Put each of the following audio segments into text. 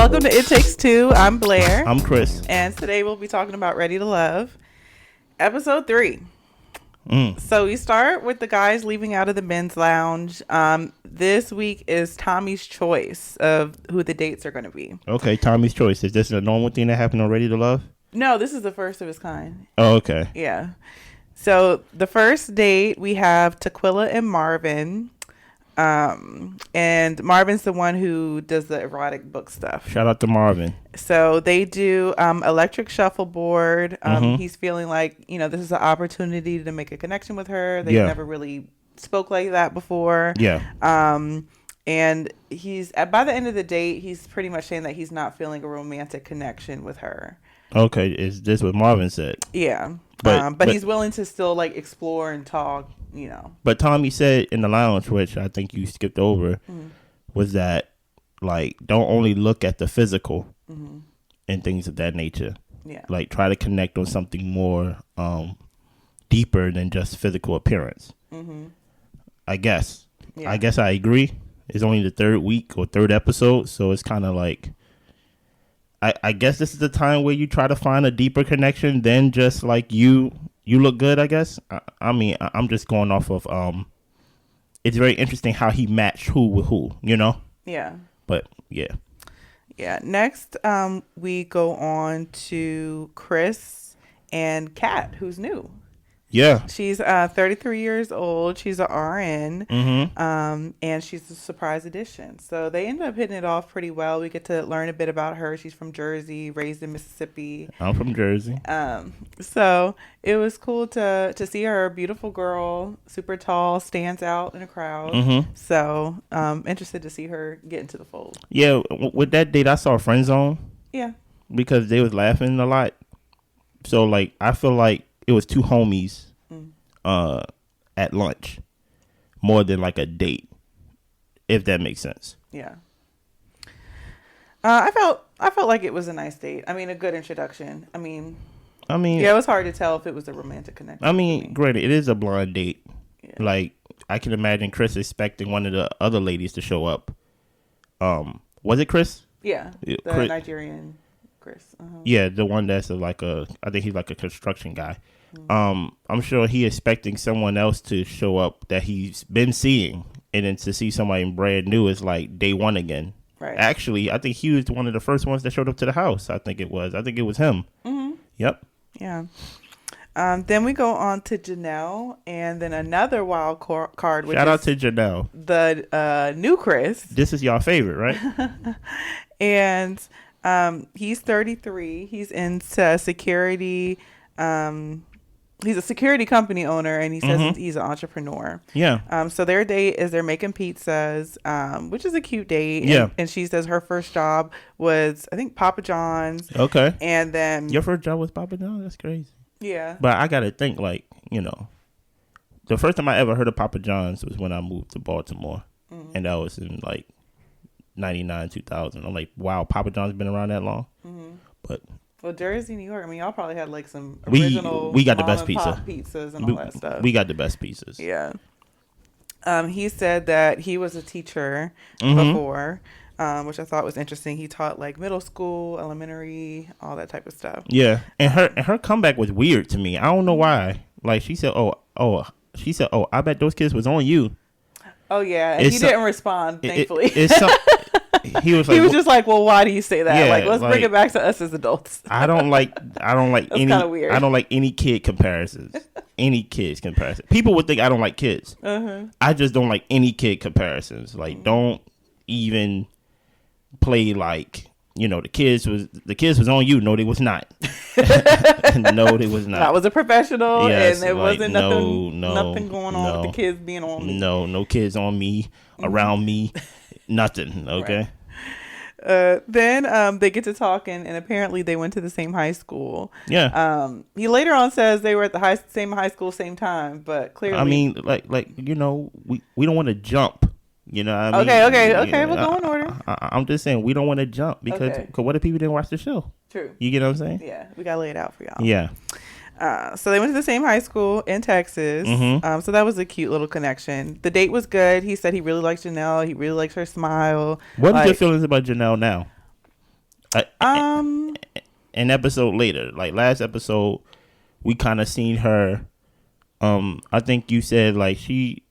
Welcome to It Takes Two. I'm Blair. I'm Chris. And today we'll be talking about Ready to Love, episode 3. So we start with the guys leaving out of the men's lounge. This week is Tommy's choice of who the dates are going to be. Okay, Tommy's choice. Is this a normal thing that happened on Ready to Love? No, this is the first of its kind. Oh, okay. Yeah. So the first date, we have Taquilla and Marvin. And Marvin's the one who does the erotic book stuff. Shout out to Marvin. So they do electric shuffleboard. He's feeling like, this is an opportunity to make a connection with her. They never really spoke like that before. Yeah. And he's by the end of the date, he's pretty much saying that he's not feeling a romantic connection with her. Okay, is this what Marvin said? Yeah. But he's willing to still like explore and talk, But Tommy said in the lounge, which I think you skipped over, was that like don't only look at the physical and things of that nature. Yeah. Like try to connect on something more deeper than just physical appearance. I guess. Yeah. I guess I agree. It's only the third week or third episode, so it's kind of like I guess this is the time where you try to find a deeper connection than just like you look good, I guess. I mean, I'm just going off of it's very interesting how he matched who with who, Yeah. But yeah. Yeah. Next, we go on to Chris and Kat, who's new. Yeah. She's 33 years old. She's an RN. And she's a surprise addition. So they end up hitting it off pretty well. We get to learn a bit about her. She's from Jersey, raised in Mississippi. I'm from Jersey. So it was cool to see her. Beautiful girl, super tall, stands out in a crowd. So interested to see her get into the fold. Yeah. With that date, I saw Friend Zone. Yeah. Because they was laughing a lot. So like, I feel like it was two homies at lunch more than like a date, if that makes sense. Yeah. I felt like it was a nice date. I mean, a good introduction. I mean, yeah, it was hard to tell if it was a romantic connection. I mean, granted, it is a blind date. Yeah. Like, I can imagine Chris expecting one of the other ladies to show up. Was it Chris? Yeah, the Chris, Nigerian Chris. Yeah, the one that's I think he's like a construction guy. I'm sure he expecting someone else to show up that he's been seeing, and then to see somebody brand new is like day one again. Right. Actually, I think he was one of the first ones that showed up to the house. I think it was him. Yep. Yeah. Then we go on to Janelle, and then another wild card. Which Shout out to Janelle, the new Chris. This is your favorite, right? And he's 33. He's into security. He's a security company owner, and he says he's an entrepreneur. Yeah. So their date is they're making pizzas, which is a cute date. Yeah. And she says her first job was, I think, Papa John's. Okay. And then Your first job was Papa John's? That's crazy. Yeah. But I got to think, like, the first time I ever heard of Papa John's was when I moved to Baltimore. And that was in, like, 99, 2000. I'm like, wow, Papa John's been around that long? But... Well, Jersey, New York, I mean, y'all probably had like some original we got the best pizza. Pizzas and all that stuff. We got the best pizzas. Yeah. He said that he was a teacher before, which I thought was interesting. He taught like middle school, elementary, all that type of stuff. Yeah. And her comeback was weird to me. I don't know why. Like she said, I bet those kids was on you. Oh yeah. And he didn't respond, thankfully. He was just like, well, why do you say that? Yeah, like, let's bring it back to us as adults. I don't like That's any weird. I don't like any kid comparisons. Any kids comparison. People would think I don't like kids. I just don't like any kid comparisons. Like, don't even play like, the kids was on you. No, they was not. No, they was not. I was a professional, yes, and there wasn't nothing going on with the kids being on me. No kids on me, around me, nothing. Okay. Right. Then they get to talking, and apparently they went to the same high school. Yeah. He later on says they were at the same high school, same time, but clearly, I mean, we don't want to jump. You know what I mean? Okay. We'll go in order. I'm just saying we don't want to jump because what if people didn't watch the show? True. You get what I'm saying? Yeah, we gotta lay it out for y'all. Yeah. So they went to the same high school in Texas. So that was a cute little connection. The date was good. He said he really likes Janelle. He really likes her smile. What are your feelings about Janelle now? An episode later, like last episode, we kind of seen her. I think you said like she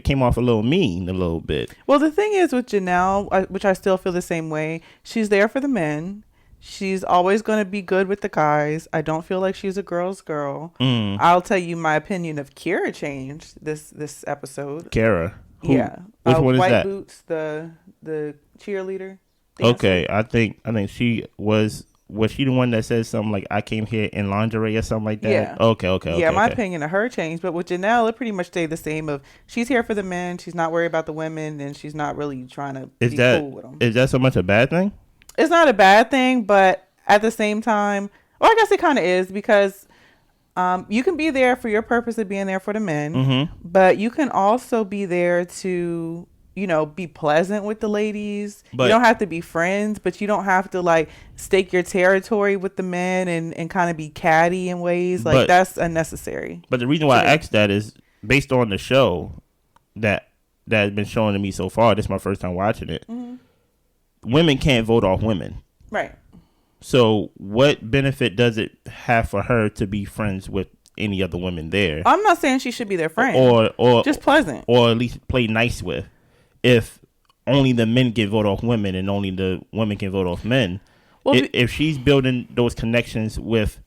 came off a little mean a little bit. Well, the thing is with Janelle, which I still feel the same way. She's there for the men. She's always going to be good with the guys. I don't feel like she's a girl's girl. I'll tell you my opinion of Kira changed this episode. Kara, yeah, which one is White that? Boots, the cheerleader. Okay, I think she was she the one that said something like I came here in lingerie or something like that? Yeah. Okay. Yeah, my opinion of her changed, but with Janelle, it pretty much stayed the same. Of she's here for the men, she's not worried about the women, and she's not really trying to be cool with them. Is that so much a bad thing? It's not a bad thing, but at the same time, well, I guess it kind of is because you can be there for your purpose of being there for the men, but you can also be there to, be pleasant with the ladies. But you don't have to be friends, but you don't have to like stake your territory with the men and kind of be catty in ways like that's unnecessary. But the reason why I asked that is based on the show that has been shown to me so far. This is my first time watching it. Women can't vote off women. Right. So what benefit does it have for her to be friends with any other women there? I'm not saying she should be their friend. Or just pleasant. Or at least play nice with. If only the men can vote off women and only the women can vote off men. Well, if she's building those connections with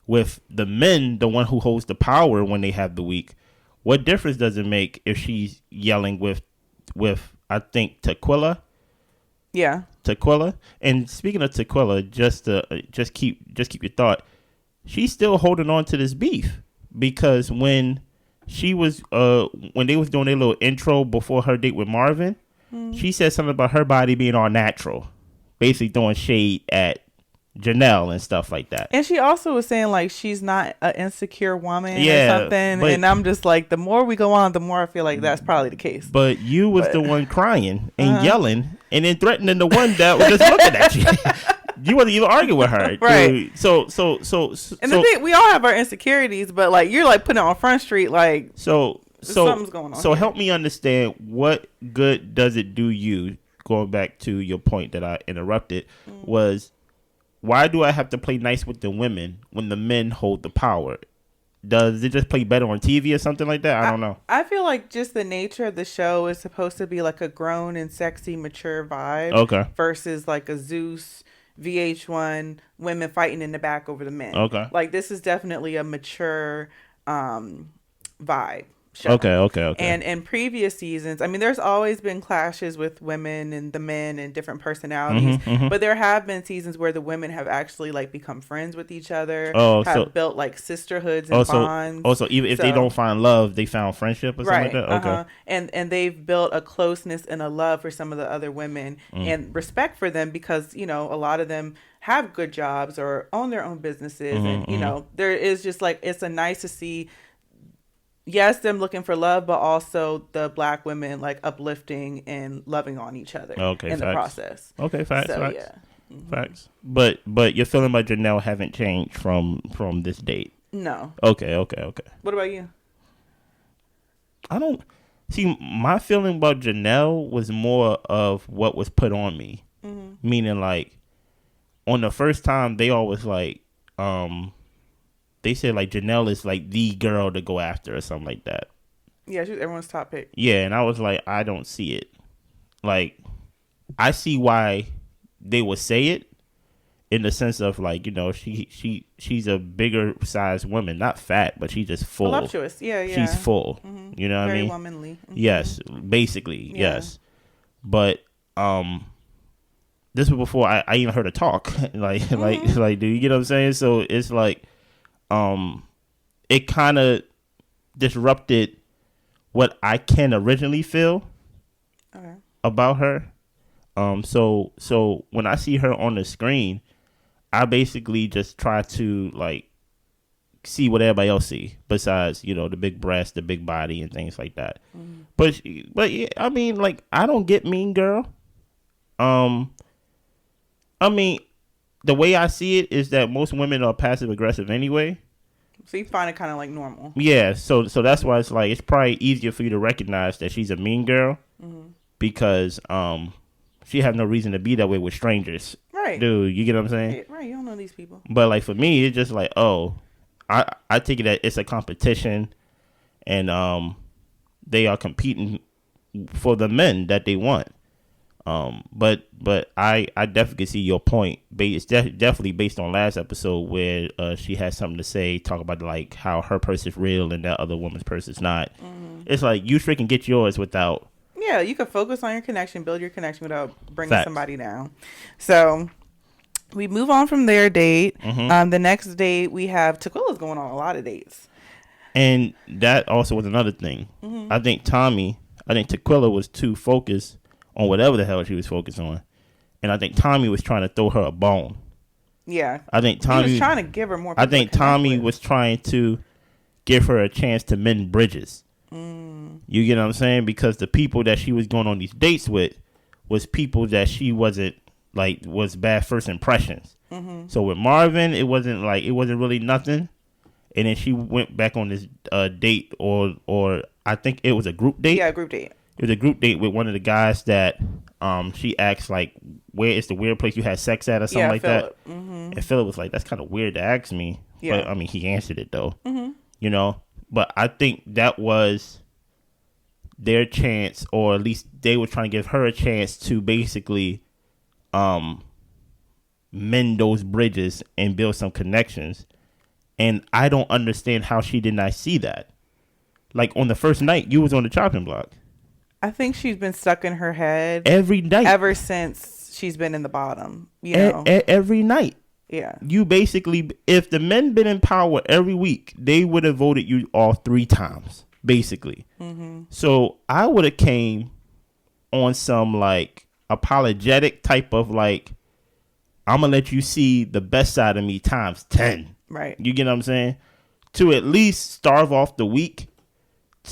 the men, the one who holds the power when they have the week, what difference does it make if she's yelling with I think Taquilla? Yeah. Taquilla. And speaking of Taquilla, just keep your thought. She's still holding on to this beef because when she was when they was doing their little intro before her date with Marvin, she said something about her body being all natural, basically throwing shade at Janelle and stuff like that. And she also was saying like she's not an insecure woman or something. And I'm just like, the more we go on, the more I feel like that's probably the case. But you was the one crying and yelling and then threatening the one that was just looking at you. You wasn't even arguing with her, right? Dude. So. And the thing, we all have our insecurities, but like you're like putting it on Front Street, like something's going on. So help me understand, what good does it do you? Going back to your point that I interrupted, was why do I have to play nice with the women when the men hold the power? Does it just play better on TV or something like that? I don't know. I feel like just the nature of the show is supposed to be like a grown and sexy, mature vibe. Okay. Versus like a Zeus VH1 women fighting in the back over the men. Okay. Like this is definitely a mature vibe show. Okay. And in previous seasons, I mean, there's always been clashes with women and the men and different personalities, but there have been seasons where the women have actually like become friends with each other, built like sisterhoods and bonds. Also, even if they don't find love, they found friendship or something like that? Okay. And they've built a closeness and a love for some of the other women and respect for them because, a lot of them have good jobs or own their own businesses. And, there is just like, it's a nice to see, yes, them looking for love, but also the black women like uplifting and loving on each other in the process. Okay, facts. So, facts. Yeah. Facts. But your feeling about Janelle haven't changed from this date. No. Okay. What about you? I don't see, my feeling about Janelle was more of what was put on me. Meaning like on the first time they always like they said like Janelle is like the girl to go after or something like that. Yeah, she's everyone's top pick. Yeah, and I was like, I don't see it. Like, I see why they would say it in the sense of like, she's a bigger sized woman, not fat, but she's just full. Voluptuous, yeah. She's full. You know what I mean? Very womanly. Yes, basically, yes. But this was before I even heard her talk. like, do you get what I'm saying? So it's like, it kind of disrupted what I can originally feel about her. So when I see her on the screen, I basically just try to like see what everybody else see besides, the big breast, the big body and things like that. But yeah, I mean, like, I don't get Mean Girl. I mean, the way I see it is that most women are passive aggressive anyway. So you find it kind of like normal. Yeah, so that's why it's like it's probably easier for you to recognize that she's a mean girl because she has no reason to be that way with strangers. Right. Dude, you get what I'm saying? Right. You don't know these people. But like for me, it's just like, oh, I take it that it's a competition, and they are competing for the men that they want. But I definitely see your point. It's definitely based on last episode where she had something to say, talk about like how her purse is real and that other woman's purse is not. Mm-hmm. It's like you freaking get yours without. Yeah, you could focus on your connection, build your connection without bringing somebody down. So we move on from their date. Mm-hmm. The next date we have Taquilla's going on a lot of dates. And that also was another thing. Mm-hmm. I think Taquilla was too focused on whatever the hell she was focused on. And I think Tommy was trying to throw her a bone. Yeah. I think Tommy was trying to give her more. I think Tommy was trying to give her a chance to mend bridges. You get what I'm saying? Because the people that she was going on these dates with was people that she wasn't like was bad first impressions. Mm-hmm. So with Marvin, it wasn't really nothing. And then she went back on this date or I think it was a group date. Yeah, a group date. It was a group date with one of the guys that she asked like, where is the weird place you had sex at or something like Phillip. That. Mm-hmm. And Phillip was like, that's kind of weird to ask me. Yeah. But I mean, he answered it though. Mm-hmm. You know, but I think that was their chance, or at least they were trying to give her a chance to basically mend those bridges and build some connections. And I don't understand how she did not see that. Like on the first night, you was on the chopping block. I think she's been stuck in her head every night ever since she's been in the bottom. You know, every night. Yeah. You basically, if the men been in power every week, they would have voted you off 3 times, basically. Mm-hmm. So I would have came on some like apologetic type of like, I'm gonna let you see the best side of me times 10. Right. You get what I'm saying? To at least starve off the week.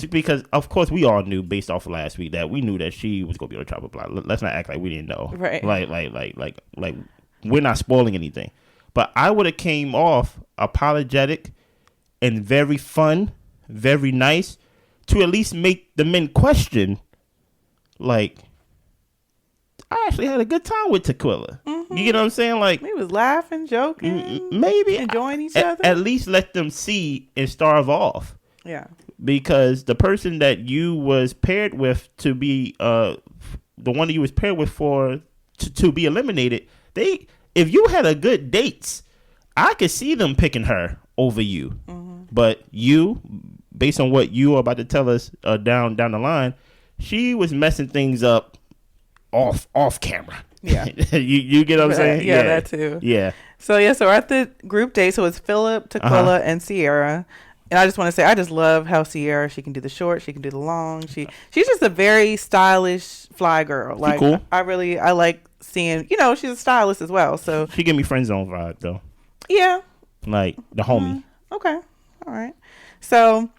Because of course we all knew based off of last week that we knew that she was gonna be on the chopping block. Let's not act like we didn't know. Right. Like we're not spoiling anything. But I would have came off apologetic and very fun, very nice, to at least make the men question, like, I actually had a good time with Taquilla. Mm-hmm. You get what I'm saying? Like, we was laughing, joking, maybe enjoying each other. At least let them see and starve off. Yeah. Because the person that you was paired with to be the one that you was paired with for to be eliminated, if you had a good dates, I could see them picking her over you. Mm-hmm. But you, based on what you are about to tell us down the line, she was messing things up off camera. Yeah. you get what I'm saying? Yeah, that too. Yeah. So we're at the group date. So it's Phillip, Taquilla, and Sierra. And I just want to say, I just love how Sierra, she can do the short, she can do the long. She's just a very stylish fly girl. Like, cool. I like seeing, she's a stylist as well. So she give me friend zone vibe though. Yeah. Like the homie. Okay. All right. So,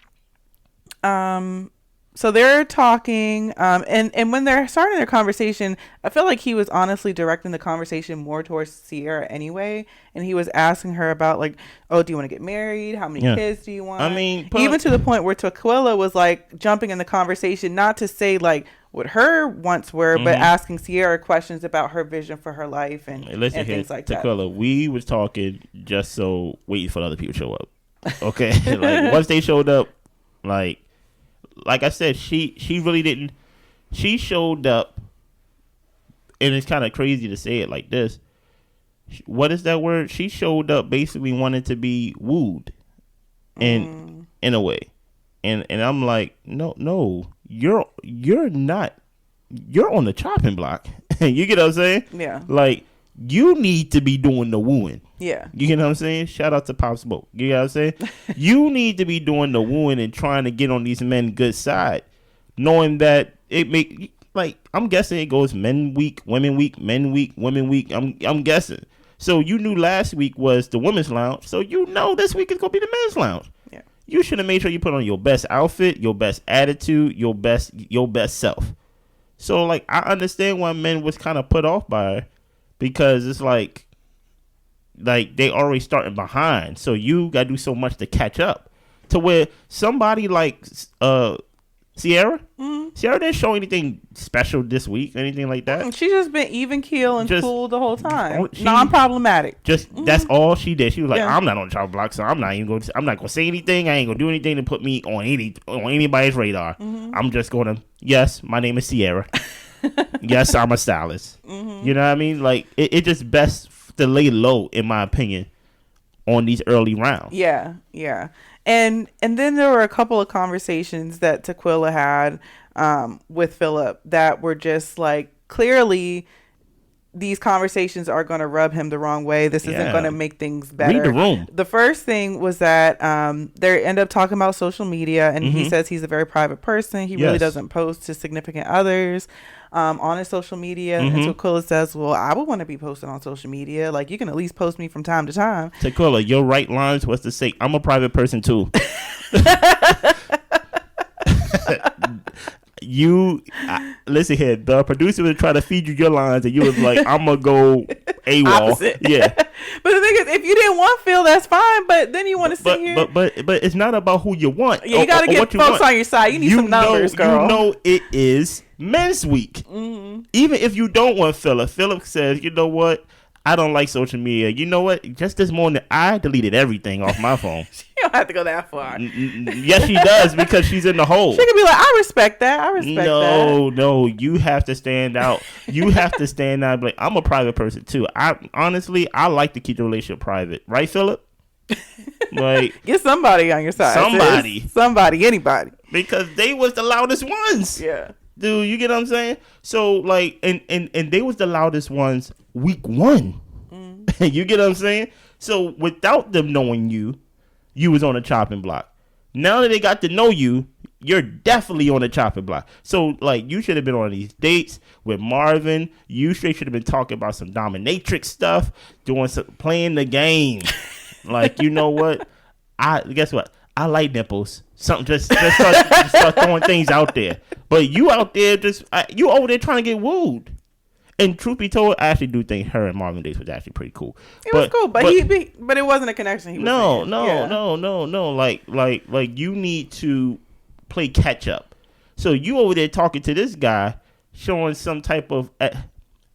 so they're talking, and when they're starting their conversation, I feel like he was honestly directing the conversation more towards Sierra anyway, and he was asking her about like, oh, do you want to get married? How many kids do you want? I mean, even to the point where Taquilla was like jumping in the conversation, not to say like what her wants were, but asking Sierra questions about her vision for her life and things like that. Taquilla, we was talking just so waiting for other people to show up. Okay, like once they showed up, like I said, she really didn't. She showed up, and it's kind of crazy to say it like this. What is that word? She showed up basically wanting to be wooed, in a way, and I'm like, no, you're not. You're on the chopping block. You get what I'm saying? Yeah. Like, you need to be doing the wooing. Yeah. You get what I'm saying? Shout out to Pop Smoke. You know what I'm saying? You need to be doing the wooing and trying to get on these men good side, knowing that it make, like, I'm guessing it goes men week, women week, men week, women week. I'm guessing. So you knew last week was the women's lounge, so you know this week is gonna be the men's lounge. Yeah. You should have made sure you put on your best outfit, your best attitude, your best self. So like, I understand why men was kind of put off by her, because it's like they already starting behind, so you gotta do so much to catch up, to where somebody like Sierra? Sierra didn't show anything special this week, anything like that. She's just been even keel and cool the whole time. Non-problematic. That's all she did. She was like, I'm not on the chopping block, so I'm not gonna say anything. I ain't gonna do anything to put me on anybody's radar. I'm just gonna, yes, my name is Sierra. Yes, I'm a stylist. You know what I mean? Like it just best to lay low, in my opinion, on these early rounds. Yeah. And then there were a couple of conversations that Taquilla had with Philip that were just like, clearly these conversations are going to rub him the wrong way. This isn't going to make things better. Read the room. The first thing was that they end up talking about social media, and he says he's a very private person. He really doesn't post to significant others on his social media. And Taquilla says, well, I would want to be posted on social media. Like, you can at least post me from time to time. Taquilla, your right lines was to say, I'm a private person too. Listen here, the producer would try to feed you your lines, and you was like, I'm gonna go AWOL. Opposite. Yeah. But the thing is, if you didn't want Phil, that's fine. But then you want to sit here. But it's not about who you want. Yeah, you gotta get folks on your side. You need some numbers, girl. You know it is Men's Week. Even if you don't want Philip says, you know what? I don't like social media. You know what? Just this morning, I deleted everything off my phone. She don't have to go that far. Yes, she does, because she's in the hole. She could be like, I respect that. No, you have to stand out. You have to stand out. Like, I'm a private person too. I like to keep the relationship private, right, Philip? Like, get somebody on your side. Somebody, anybody. Because they was the loudest ones. Yeah. Dude, you get what I'm saying? So, like, and they was the loudest ones week 1. You get what I'm saying? So, without them knowing you was on a chopping block. Now that they got to know you, you're definitely on a chopping block. So, like, you should have been on these dates with Marvin. You should have been talking about some dominatrix stuff, playing the game. Like, you know what? Guess what? I like nipples. Something just start throwing things out there. But you out there you over there trying to get wooed. And truth be told, I actually do think her and Marvin dates was actually pretty cool. It was cool, but it wasn't a connection. No. Like you need to play catch up. So you over there talking to this guy, showing some type of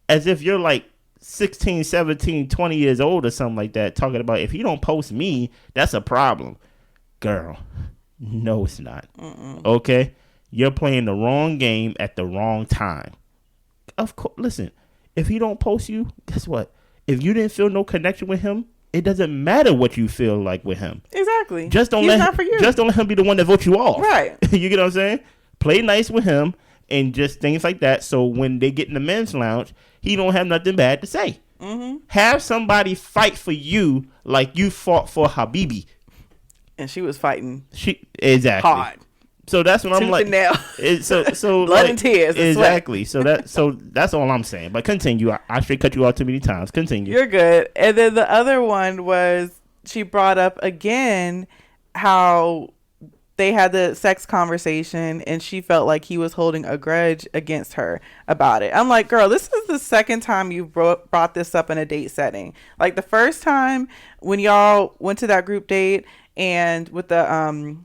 as if you're like 16, 17, 20 years old or something like that, talking about, if you don't post me, that's a problem. Girl, no, it's not. Okay? You're playing the wrong game at the wrong time. Of course, listen, if he don't post you, guess what? If you didn't feel no connection with him, it doesn't matter what you feel like with him. Exactly. Just don't let him be the one that votes you off. Right. You get what I'm saying? Play nice with him and just things like that. So when they get in the men's lounge, he don't have nothing bad to say. Have somebody fight for you like you fought for Habibi. And she was fighting. Exactly hard. So that's what I'm like. So blood and tears. Exactly. So that's all I'm saying. But continue. I should cut you off too many times. Continue. You're good. And then the other one was, she brought up again how they had the sex conversation, and she felt like he was holding a grudge against her about it. I'm like, girl, this is the second time you brought this up in a date setting. Like, the first time when y'all went to that group date and with the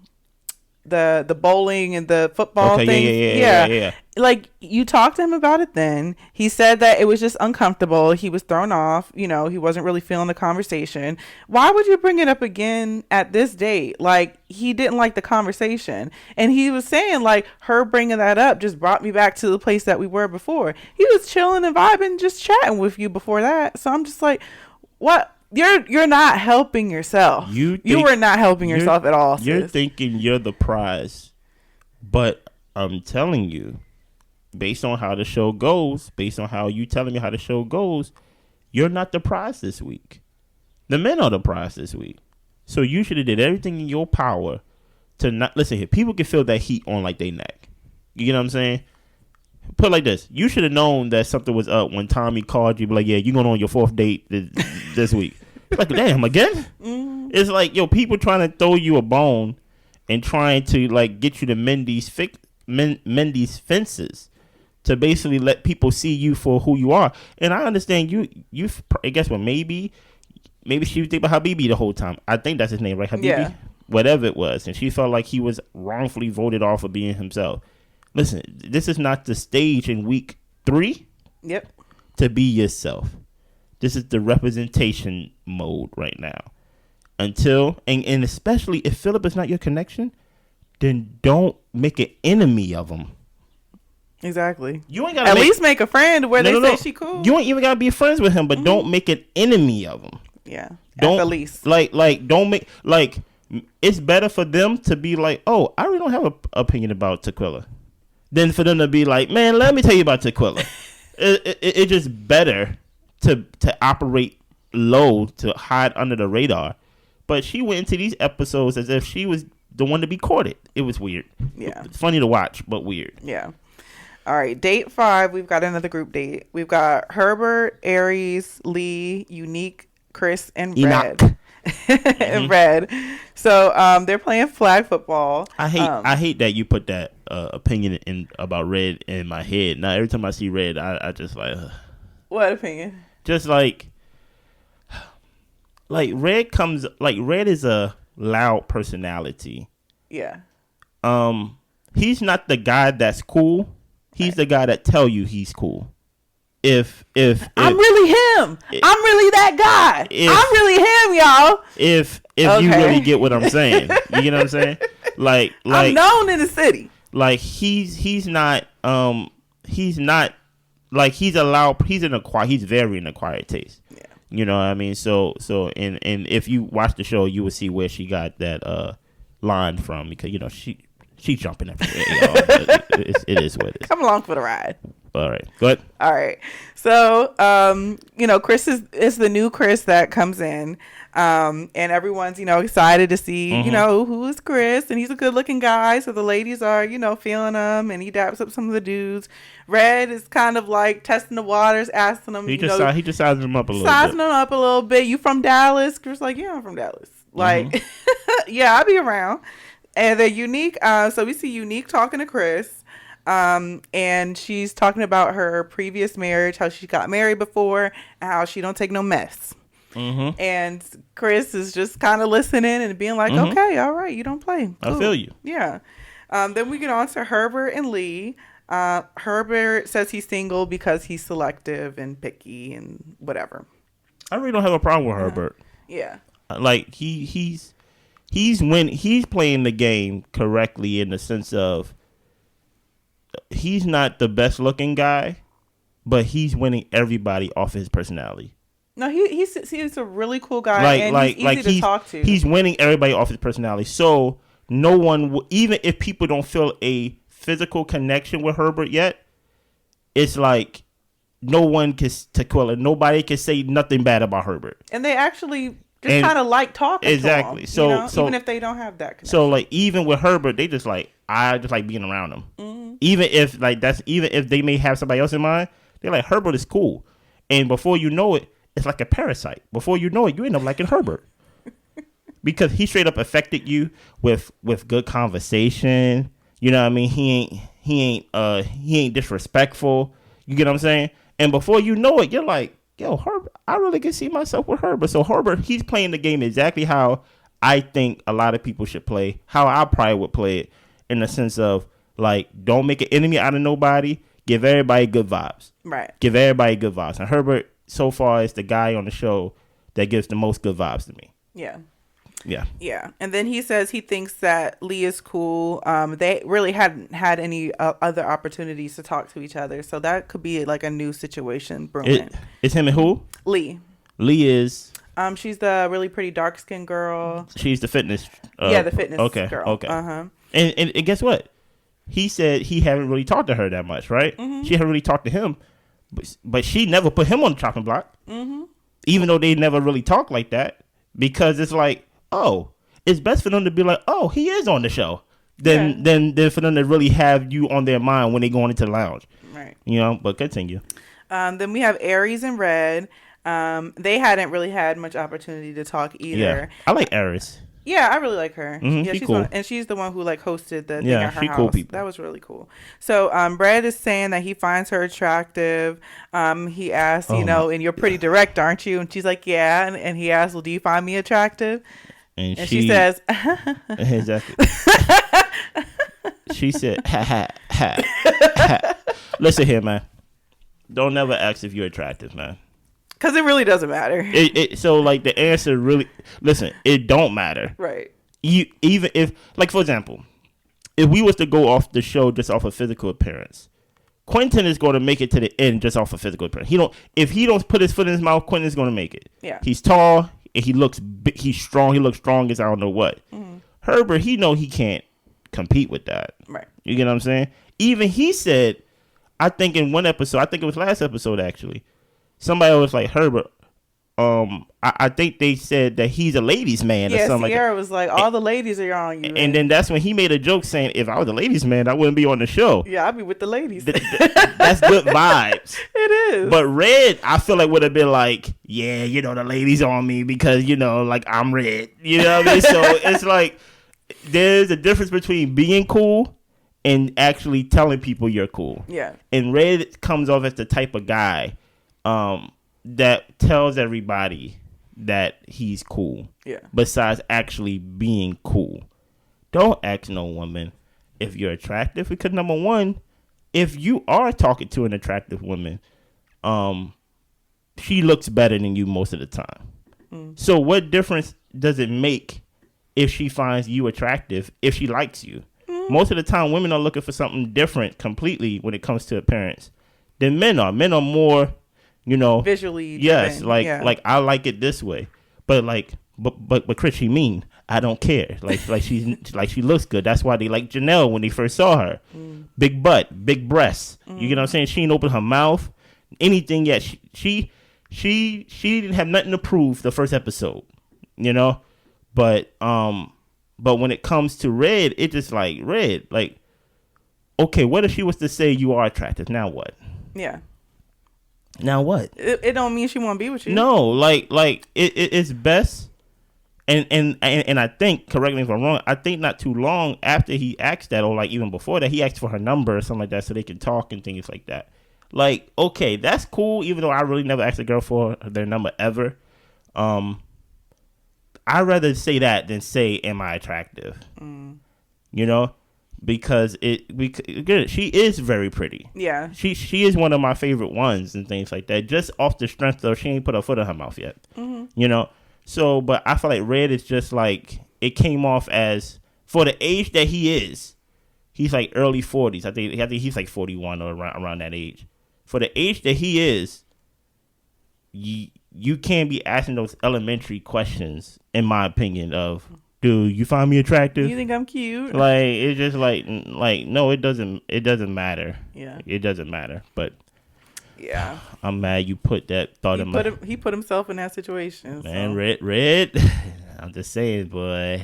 bowling and the football thing. Yeah. Like, you talked to him about it then. He said that it was just uncomfortable. He was thrown off. You know, he wasn't really feeling the conversation. Why would you bring it up again at this date? Like, he didn't like the conversation. And he was saying, like, her bringing that up just brought me back to the place that we were before. He was chilling and vibing, just chatting with you before that. So I'm just like, what? You're not helping yourself. You were not helping yourself at all, sis. You're thinking you're the prize. But I'm telling you, based on how the show goes, based on how you telling me how the show goes, you're not the prize this week. The men are the prize this week. So you should have did everything in your power to not listen here. People can feel that heat on like they neck. You get what I'm saying? Put it like this. You should have known that something was up when Tommy called you, like, yeah, you're going on your 4th date this week. Like, damn, again? It's like, yo, people trying to throw you a bone and trying to, like, get you to mend these fences to basically let people see you for who you are. And I understand you guess what, maybe she was thinking about Habibi the whole time. I think that's his name, right? Habibi? whatever it was, and she felt like he was wrongfully voted off for being himself. Listen, this is not the stage in week 3. Yep. To be yourself. This is the representation mode right now. Until, and especially if Philip is not your connection, then don't make an enemy of him. Exactly. You ain't gotta at least make a friend where they say she cool. You ain't even gotta be friends with him, but don't make an enemy of him. Yeah. Don't, at the least. Like don't make, like, it's better for them to be like, oh, I really don't have an opinion about Taquilla, than for them to be like, man, let me tell you about Taquilla. It's just better to operate low, to hide under the radar. But she went into these episodes as if she was the one to be courted. It was weird. Yeah. It's funny to watch, but weird. Yeah. All right. Date 5. We've got another group date. We've got Herbert, Aries, Lee, Unique, Chris, and Enoch. Red. And Red. So they're playing flag football. I hate that you put that opinion in about Red in my head. Now every time I see Red, I just like. What opinion? Just like Red comes, like, Red is a loud personality. Yeah. He's not the guy that's cool. He's the guy that tell you he's cool. If I'm really him. I'm really that guy. I'm really him, y'all. If you really get what I'm saying. You get what I'm saying? Like I'm known in the city. Like he's not like he's very an acquired taste. Yeah. You know what I mean? So and if you watch the show, you will see where she got that line from, because you know she's jumping everywhere. It is what it is. Come along for the ride. All right, go ahead. All right. So, Chris is the new Chris that comes in. And everyone's, excited to see, who is Chris. And he's a good looking guy. So the ladies are, feeling him, and he daps up some of the dudes. Red is kind of like testing the waters, asking him. He just sizing him up a little bit. Sizing him up a little bit. You from Dallas? Chris like, yeah, I'm from Dallas. Like, yeah, I'll be around. And then Unique, so we see Unique talking to Chris. And she's talking about her previous marriage, how she got married before, and how she don't take no mess. Mm-hmm. And Chris is just kind of listening and being like, okay, all right, you don't play. Cool. I feel you. Yeah. Then we get on to Herbert and Lee. Herbert says he's single because he's selective and picky and whatever. I really don't have a problem with Herbert. Yeah. Like he's playing the game correctly, in the sense of he's not the best looking guy, but he's winning everybody off his personality. No, he's a really cool guy, and he's easy to talk to. He's winning everybody off his personality. So no one, even if people don't feel a physical connection with Herbert yet, it's like no one can Taquilla. Nobody can say nothing bad about Herbert. And they actually just kind of like talking exactly. to him. So even if they don't have that connection. So like even with Herbert, they just like, I just like being around him. Mm-hmm. Even if they may have somebody else in mind, they're like, Herbert is cool. And before you know it, it's like a parasite. Before you know it, you end up liking Herbert. Because he straight up affected you with good conversation. You know what I mean? He ain't disrespectful. You get what I'm saying? And before you know it, you're like, yo, Herbert, I really can see myself with Herbert. So Herbert, he's playing the game exactly how I think a lot of people should play, how I probably would play it, in the sense of, like, don't make an enemy out of nobody. Give everybody good vibes. Right. Give everybody good vibes. And Herbert, so far, is the guy on the show that gives the most good vibes to me. Yeah. Yeah. Yeah. And then he says he thinks that Lee is cool. They really hadn't had any other opportunities to talk to each other. So that could be like a new situation brewing. It's him and who? Lee. Lee is? She's the really pretty dark-skinned girl. She's the fitness. The fitness girl. Okay. Uh-huh. And guess what? He said he haven't really talked to her that much, right? Mm-hmm. She haven't really talked to him. But she never put him on the chopping block. Mm-hmm. Even though they never really talk like that. Because it's like, oh, it's best for them to be like, oh, he is on the show. Than for them to really have you on their mind when they going into the lounge. Right. You know, but continue. Then we have Aries and Red. They hadn't really had much opportunity to talk either. Yeah. I like Aries. Yeah, I really like her. Mm-hmm, yeah, she's cool. And she's the one who like hosted the thing at her house. Cool people. That was really cool. So Brad is saying that he finds her attractive. He asks, and you're pretty direct, aren't you? And she's like, yeah. And he asks, well, do you find me attractive? And she says, exactly. She said, ha, ha, ha, ha. Listen here, man. Don't never ask if you're attractive, man. Because it really doesn't matter. So, like, the answer really... Listen, it don't matter. Right. Even if... Like, for example, if we was to go off the show just off of physical appearance, Quentin is going to make it to the end just off of physical appearance. If he don't put his foot in his mouth, Quentin is going to make it. Yeah. He's tall, and he looks big, he's strong. He looks strong as I don't know what. Mm-hmm. Herbert, he know he can't compete with that. Right. You get what I'm saying? Even he said, I think in one episode, I think it was last episode actually, somebody was like, Herbert, I think they said that he's a ladies' man or something Sierra like that. was like, all the ladies are on you. And then that's when he made a joke saying, if I was a ladies' man, I wouldn't be on the show. Yeah, I'd be with the ladies. That's good vibes. It is. But Red, I feel like would have been like, yeah, the ladies on me because, like I'm Red. You know what I mean? So it's like, there's a difference between being cool and actually telling people you're cool. Yeah. And Red comes off as the type of guy that tells everybody that he's cool. Yeah. Besides actually being cool. Don't ask no woman if you're attractive because number one, if you are talking to an attractive woman, she looks better than you most of the time. Mm. So what difference does it make if she finds you attractive, if she likes you? Mm. Most of the time, women are looking for something different completely when it comes to appearance than men are. Men are more, visually. Yes, like I like it this way, but Chris, she mean I don't care. Like she looks good. That's why they like Janelle when they first saw her. Mm. Big butt, big breasts. Mm. You get what I'm saying? She didn't open her mouth, anything yet. She didn't have nothing to prove the first episode, But when it comes to Red, it's just like Red. Like, okay, what if she was to say you are attractive? Now what? Yeah. Now what? It don't mean she won't be with you. No, it's best. And I think, correct me if I'm wrong, I think not too long after he asked that, or like even before that, he asked for her number or something like that so they can talk and things like that. Like, okay, that's cool, even though I really never asked a girl for their number ever. I'd rather say that than say, am I attractive? Mm. Because she is very pretty. Yeah. She is one of my favorite ones and things like that. Just off the strength of she ain't put her foot in her mouth yet. Mm-hmm. So, but I feel like Red is just like, it came off as, for the age that he is, he's like early 40s. I think he's like 41 or around that age. For the age that he is, you can't be asking those elementary questions, in my opinion, of, do you find me attractive? You think I'm cute? Like, it's just like no, it doesn't matter. Yeah. It doesn't matter. But yeah, I'm mad you put that thought in my... He put himself in that situation. Man, so. Red, I'm just saying, boy,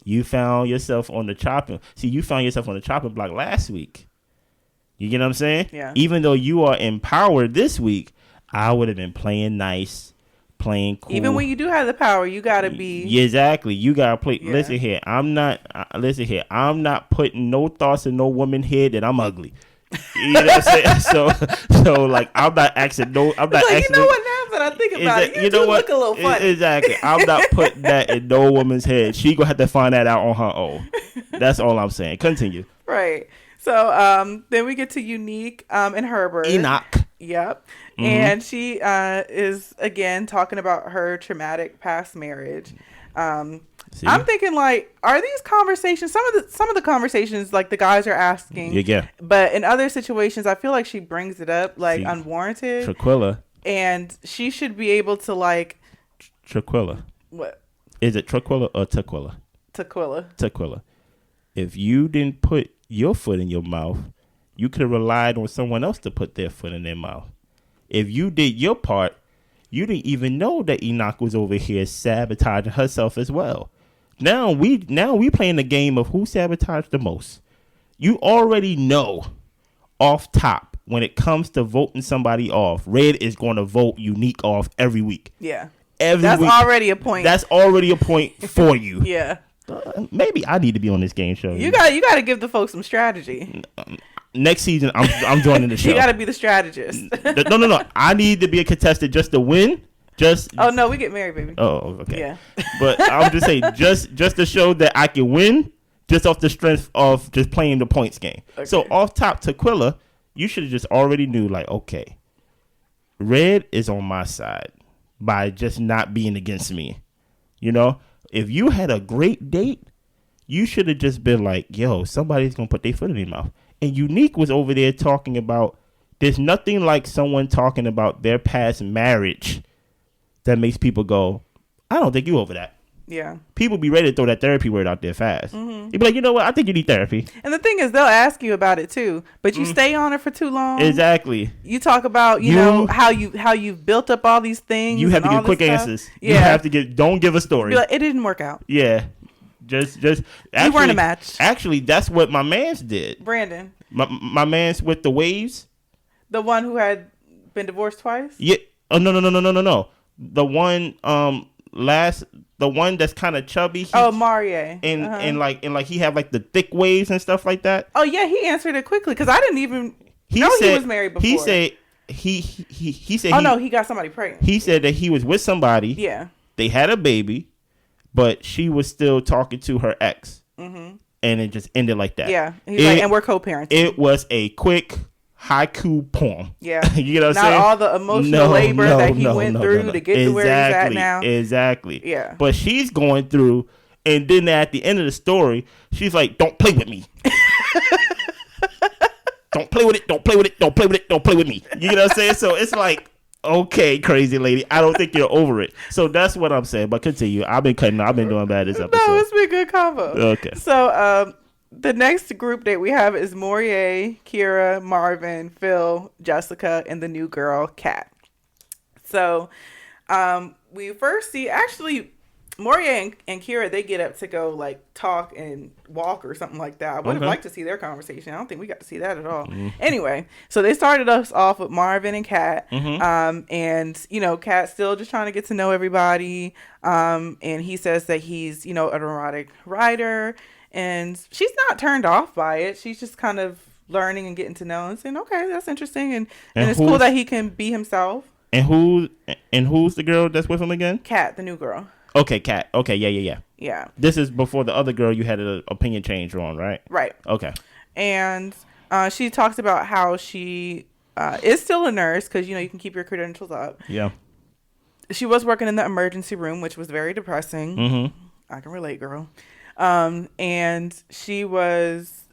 you found yourself on the chopping... See, you found yourself on the chopping block last week. You get what I'm saying? Yeah. Even though you are empowered this week, I would have been playing nice, playing cool. Even when you do have the power, you gotta be... Yeah, exactly. You gotta play... Yeah. Listen here, I'm not putting no thoughts in no woman's head that I'm ugly. You know what I'm saying? So like, I'm not asking no... I'm not asking... You know what, now that I think about it, you do look a little funny. Exactly. I'm not putting that in no woman's head. She gonna have to find that out on her own. That's all I'm saying. Continue. Right. So then we get to Unique and Herbert. Enoch. Yep. Mm-hmm. And she is, again, talking about her traumatic past marriage. I'm thinking, like, are these conversations, some of the conversations, like, the guys are asking. Yeah. But in other situations, I feel like she brings it up, like, unwarranted. Taquilla. And she should be able to, like... Taquilla. What? Is it Taquilla or Taquilla? Taquilla. If you didn't put your foot in your mouth, you could have relied on someone else to put their foot in their mouth. If you did your part, you didn't even know that Enoch was over here sabotaging herself as well. Now we playing the game of who sabotaged the most. You already know off top when it comes to voting somebody off, Red is going to vote Unique off every week. Yeah. That's week. Already a point. That's already a point for you. Yeah. Maybe I need to be on this game show. You got to give the folks some strategy. Next season, I'm joining the show. You got to be the strategist. No. I need to be a contestant just to win, Oh no, we get married, baby. Oh, okay. Yeah. But I'm just saying, just to show that I can win, just off the strength of just playing the points game. Okay. So off top, Taquilla, you should have just already knew, like, okay, Red is on my side by just not being against me. You know, if you had a great date, you should have just been like, yo, somebody's gonna put their foot in their mouth. And Unique was over there talking about, there's nothing like someone talking about their past marriage that makes people go, I don't think you over that. Yeah. People be ready to throw that therapy word out there fast. Mm-hmm. You'd be like, you know what? I think you need therapy. And the thing is, they'll ask you about it too, but you stay on it for too long. Exactly. You talk about, you know, how you've built up all these things. You have to give quick answers. Yeah. You have to don't give a story. Be like, it didn't work out. Yeah. Just actually, you weren't a match. Actually, that's what my man's did. Brandon. My man's with the waves. The one who had been divorced twice? Yeah. Oh, no. The one the one that's kind of chubby. Marie. And like he had like the thick waves and stuff like that. Oh yeah, he answered it quickly because I didn't even know he was married before. He said he said. Oh no, he got somebody pregnant. He said that he was with somebody. Yeah. They had a baby, but she was still talking to her ex. Mm-hmm. And it just ended like that. Yeah. He's like, and we're co-parenting. It was a quick haiku poem. Yeah. You know what I'm saying? saying? Not all the emotional labor that he went through to get to where he's at now. Exactly. Yeah. But she's going through, and then at the end of the story, she's like, don't play with me. Don't play with it. Don't play with it. Don't play with it. Don't play with me. You know what I'm saying? So it's like, okay, crazy lady, I don't think you're over it. So that's what I'm saying. But continue. I've been doing bad this episode. No, it's been a good combo. Okay. So the next group date we have is Morier, Kira, Marvin, Phil, Jessica, and the new girl, Kat. So we first see, actually, Morier and Kira, they get up to go like talk and walk or something like that. I would have liked to see their conversation. I don't think we got to see that at all. Mm-hmm. Anyway, so they started us off with Marvin and Kat. Mm-hmm. And, you know, Kat's still just trying to get to know everybody. And he says that he's, you know, an erotic writer. And she's not turned off by it. She's just kind of learning and getting to know and saying, okay, that's interesting. And it's cool that he can be himself. And who's the girl that's with him again? Kat, the new girl. Okay, Kat. Okay, yeah. Yeah. This is before the other girl you had an opinion change on, right? Right. Okay. And she talks about how she is still a nurse because, you know, you can keep your credentials up. Yeah. She was working in the emergency room, which was very depressing. Mm-hmm. I can relate, girl. And she was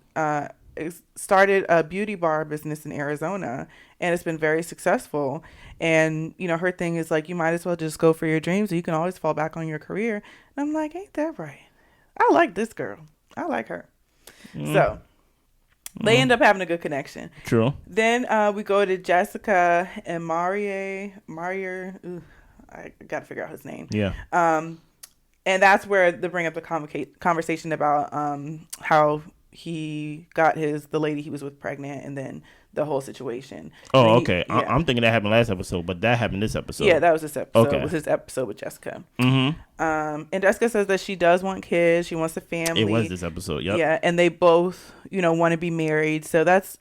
started a beauty bar business in Arizona, and it's been very successful. And, you know, her thing is like, you might as well just go for your dreams. You can always fall back on your career. And I'm like, ain't that right? I like this girl. I like her. So they end up having a good connection. True. Then we go to Jessica and Marier. I got to figure out his name. Yeah. And that's where they bring up the conversation about how he got the lady he was with pregnant, and then the whole situation. Oh, okay. Yeah. I'm thinking that happened last episode, but that happened this episode. Yeah, that was this episode. Okay. It was his episode with Jessica. Mm-hmm. And Jessica says that she does want kids. She wants a family. It was this episode, yep. Yeah, and they both, you know, want to be married. So that's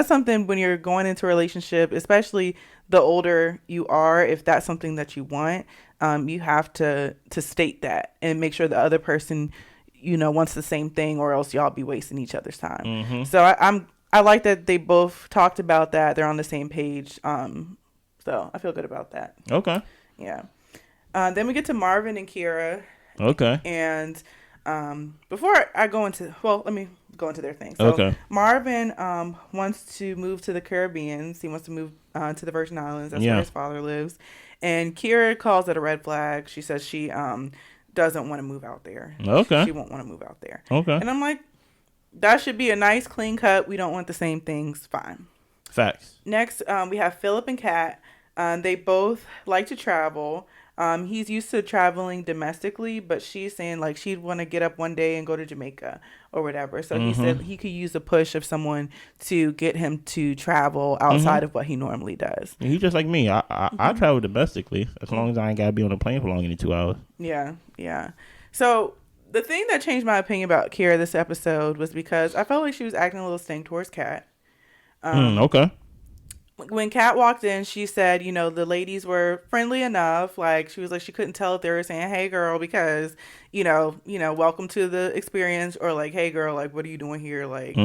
something when you're going into a relationship, especially the older you are, if that's something that you want, you have to state that and make sure the other person, you know, wants the same thing, or else y'all be wasting each other's time. Mm-hmm. So I like that they both talked about that. They're on the same page. So I feel good about that. Okay. Yeah. Then we get to Marvin and Kira. Okay. And before I go into, let me go into their thing. So okay. Marvin wants to move to the Caribbean. He wants to move to the Virgin Islands. That's where his father lives. And Kira calls it a red flag. She says she doesn't want to move out there. Okay. She won't want to move out there. Okay. And I'm like, that should be a nice clean cut. We don't want the same things. Fine. Facts. Next, we have Philip and Kat. They both like to travel. He's used to traveling domestically, but she's saying like she'd want to get up one day and go to Jamaica or whatever. So he said he could use a push of someone to get him to travel outside of what he normally does. He's just like me. I travel domestically as long as I ain't got to be on a plane for longer than 2 hours. Yeah. So the thing that changed my opinion about Kira this episode was because I felt like she was acting a little stink towards Kat. Okay. when Kat walked in, she said, the ladies were friendly enough. Like, she was like, she couldn't tell if they were saying, hey, girl, because, welcome to the experience, or like, hey, girl, like, what are you doing here? Like,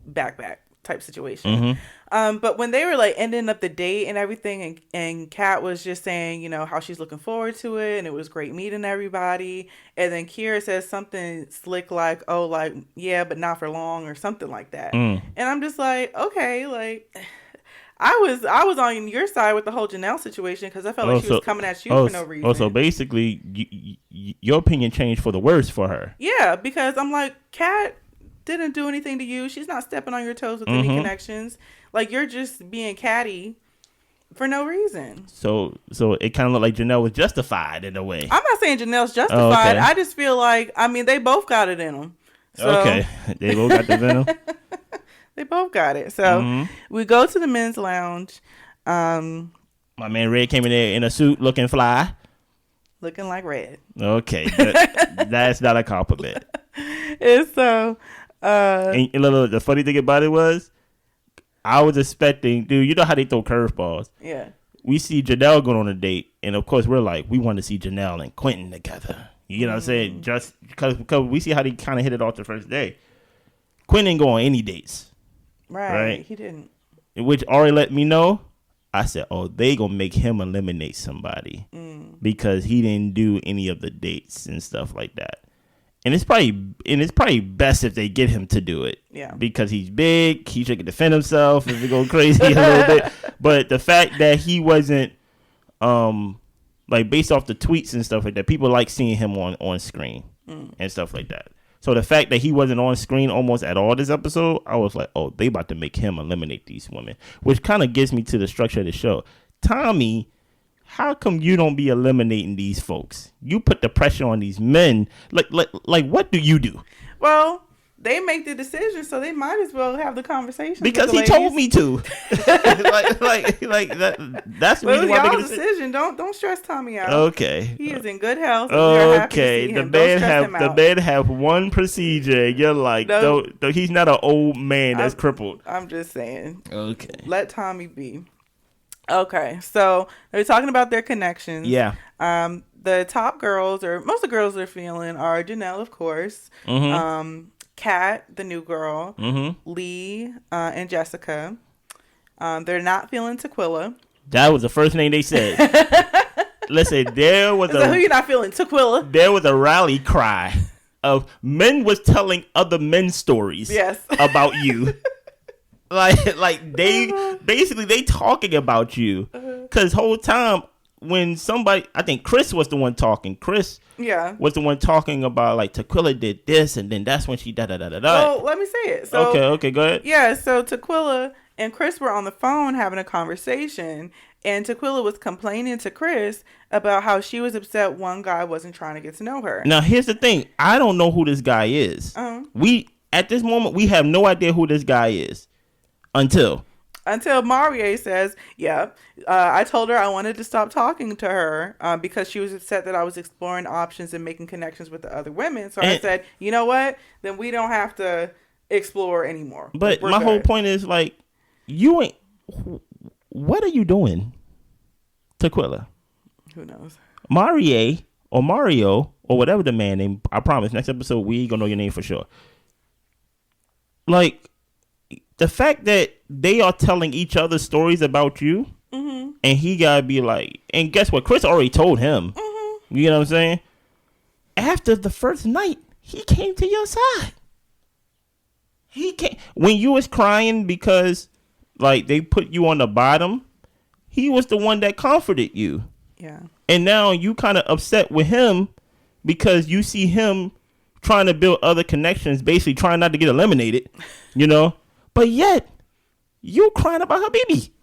back type situation. But when they were like ending up the date and everything, and Kat was just saying, how she's looking forward to it, and it was great meeting everybody. And then Kira says something slick like, oh, like, yeah, but not for long, or something like that. And I'm just like, okay, like, I was on your side with the whole Janelle situation, because I felt like she was coming at you for no reason. Oh, so basically, your opinion changed for the worse for her. Yeah, because I'm like, Kat didn't do anything to you. She's not stepping on your toes with any connections. Like, you're just being catty for no reason. So it kind of looked like Janelle was justified in a way. I'm not saying Janelle's justified. Oh, okay. I just feel like, they both got it in them. So. Okay, they both got the venom. They both got it. So we go to the men's lounge. My man Red came in there in a suit looking fly. Looking like Red. Okay. That's not a compliment. And so... and the funny thing about it was, I was expecting, dude, you know how they throw curveballs. Yeah. We see Janelle going on a date, and of course we're like, we want to see Janelle and Quentin together. You know what I'm saying? Just because we see how they kind of hit it off the first day. Quentin didn't go on any dates. Right. He didn't. Which already let me know. I said, oh, they gonna make him eliminate somebody because he didn't do any of the dates and stuff like that. And it's probably best if they get him to do it. Yeah. Because he's big, he can defend himself if he go crazy a little bit. But the fact that he wasn't like based off the tweets and stuff like that, people like seeing him on screen and stuff like that. So the fact that he wasn't on screen almost at all this episode, I was like, oh, they about to make him eliminate these women, which kind of gets me to the structure of the show. Tommy, how come you don't be eliminating these folks? You put the pressure on these men. Like what do you do? Well, they make the decision, so they might as well have the conversation. Because he told me to. like that's the reason why y'all's decision. Don't stress Tommy out. Okay. He is in good health. Okay. The man have one procedure. You're like, no, he's not an old man that's crippled. I'm just saying. Okay. Let Tommy be. Okay, so they're talking about their connections. Yeah. The top girls, or most of the girls they're feeling, are Janelle, of course. Kat, the new girl, Lee, and Jessica. They're not feeling Taquilla. That was the first name they said. Listen, who you not feeling? Taquilla. There was a rally cry of men was telling other men's stories about you. like they basically they talking about you. Because whole time when somebody, I think Chris was the one talking. Chris was the one talking about like Taquilla did this, and then that's when she da-da-da-da-da. Well, let me say it. So, okay, go ahead. Yeah, so Taquilla and Chris were on the phone having a conversation, and Taquilla was complaining to Chris about how she was upset one guy wasn't trying to get to know her. Now, here's the thing. I don't know who this guy is. At this moment, we have no idea who this guy is until Marie says, I told her I wanted to stop talking to her because she was upset that I was exploring options and making connections with the other women. So I said, you know what? Then we don't have to explore anymore. But my whole point is, like, you ain't... What are you doing, Taquilla? Who knows? Marie or Mario or whatever the man name, I promise, next episode we gonna know your name for sure. Like, the fact that they are telling each other stories about you, and he gotta be like, and guess what? Chris already told him. You know what I'm saying? After the first night, he came to your side. He came when you was crying because, like, they put you on the bottom. He was the one that comforted you. Yeah. And now you kind of upset with him because you see him trying to build other connections, basically trying not to get eliminated. You know. But yet, you crying about her baby.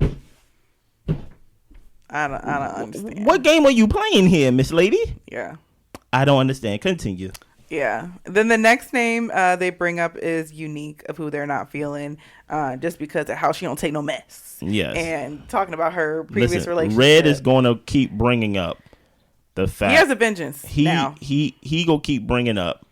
I don't understand. What game are you playing here, Miss Lady? Yeah. I don't understand. Continue. Yeah. Then the next name they bring up is Unique, of who they're not feeling, just because of how she don't take no mess. Yes. And talking about her previous relationship. Red is going to keep bringing up the fact. He has a vengeance now. He going to keep bringing up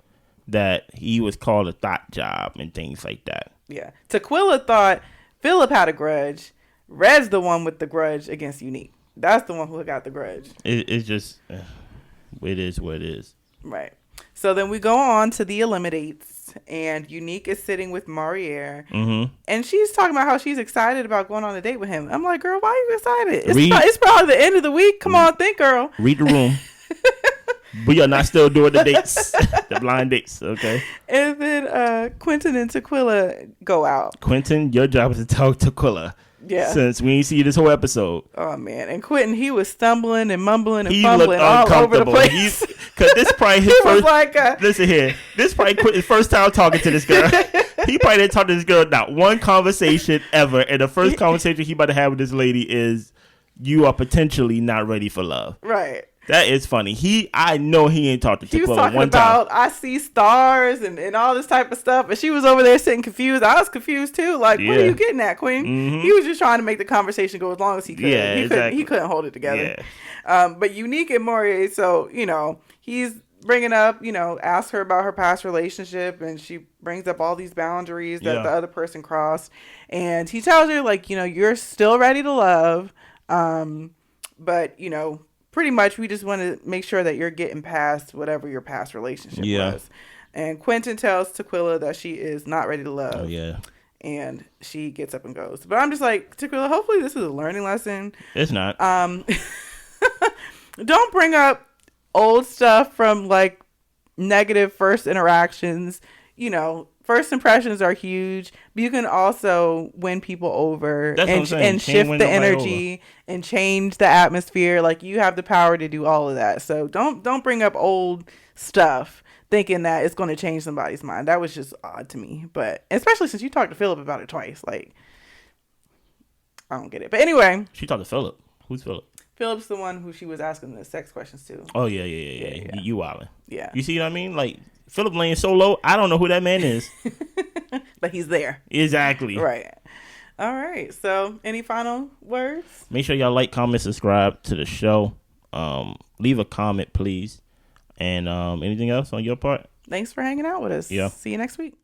that he was called a thought job and things like that. Yeah. Taquilla thought Philip had a grudge. Red's the one with the grudge against Unique. That's the one who got the grudge. It's just, it is what it is. Right. So then we go on to the Eliminates, and Unique is sitting with Mariere, and she's talking about how she's excited about going on a date with him. I'm like, girl, why are you excited? It's probably the end of the week. Come on, think, girl. Read the room. We are not still doing the dates, the blind dates, okay? And then Quentin and Taquilla go out. Quentin, your job is to talk to Taquilla. Yeah. Since we ain't see you this whole episode. Oh, man. And Quentin, he was stumbling and mumbling and fumbling all over the place. Because this probably his first... listen here. This probably Quentin's first time talking to this girl. He probably didn't talk to this girl not one conversation ever. And the first conversation he about to have with this lady is, you are potentially not ready for love. Right. That is funny. I know he ain't talked to Taquilla one time. He was talking about, I see stars and all this type of stuff. And she was over there sitting confused. I was confused too. Like, what are you getting at, Queen? He was just trying to make the conversation go as long as he could. Yeah, he couldn't hold it together. Yeah. But Unique and Maury, so, he's bringing up, ask her about her past relationship. And she brings up all these boundaries that the other person crossed. And he tells her, like, you're still ready to love. But, pretty much, we just want to make sure that you're getting past whatever your past relationship was. And Quentin tells Taquilla that she is not ready to love. Oh, yeah. And she gets up and goes. But I'm just like, Taquilla, hopefully this is a learning lesson. It's not. Don't bring up old stuff from, like, negative first interactions. First impressions are huge, but you can also win people over and shift the energy and change the atmosphere. Like, you have the power to do all of that. So don't bring up old stuff thinking that it's going to change somebody's mind. That was just odd to me. But especially since you talked to Philip about it twice. Like, I don't get it. But anyway. She talked to Philip. Who's Philip? Philip's the one who she was asking the sex questions to. Oh, yeah. You wildin'. Yeah. You see what I mean? Like, Philip laying so low, I don't know who that man is. But he's there. Exactly. Right. All right. So, any final words? Make sure y'all like, comment, subscribe to the show. Leave a comment, please. And anything else on your part? Thanks for hanging out with us. Yeah. See you next week.